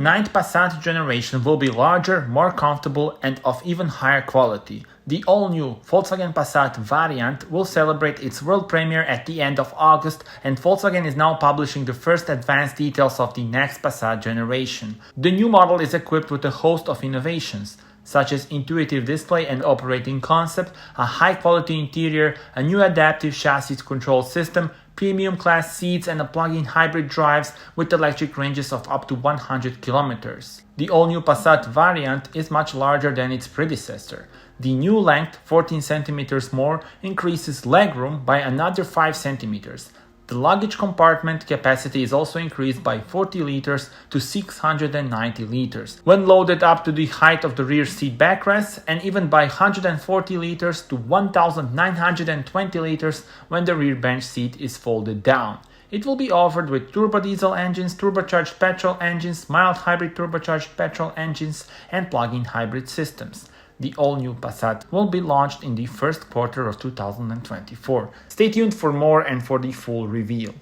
Ninth Passat generation will be larger, more comfortable, and of even higher quality. The all-new Volkswagen Passat Variant will celebrate its world premiere at the end of August, and Volkswagen is now publishing the first advanced details of the next Passat generation. The new model is equipped with a host of innovations, such as intuitive display and operating concept, a high-quality interior, a new adaptive chassis control system, premium class seats, and a plug-in hybrid drives with electric ranges of up to 100 kilometers. The all-new Passat Variant is much larger than its predecessor. The new length, 14 centimeters more, increases legroom by another 5 centimeters. The luggage compartment capacity is also increased by 40 liters to 690 liters, when loaded up to the height of the rear seat backrests, and even by 140 liters to 1920 liters when the rear bench seat is folded down. It will be offered with turbo diesel engines, turbocharged petrol engines, mild hybrid turbocharged petrol engines, and plug-in hybrid systems. The all-new Passat will be launched in the first quarter of 2024. Stay tuned for more and for the full reveal.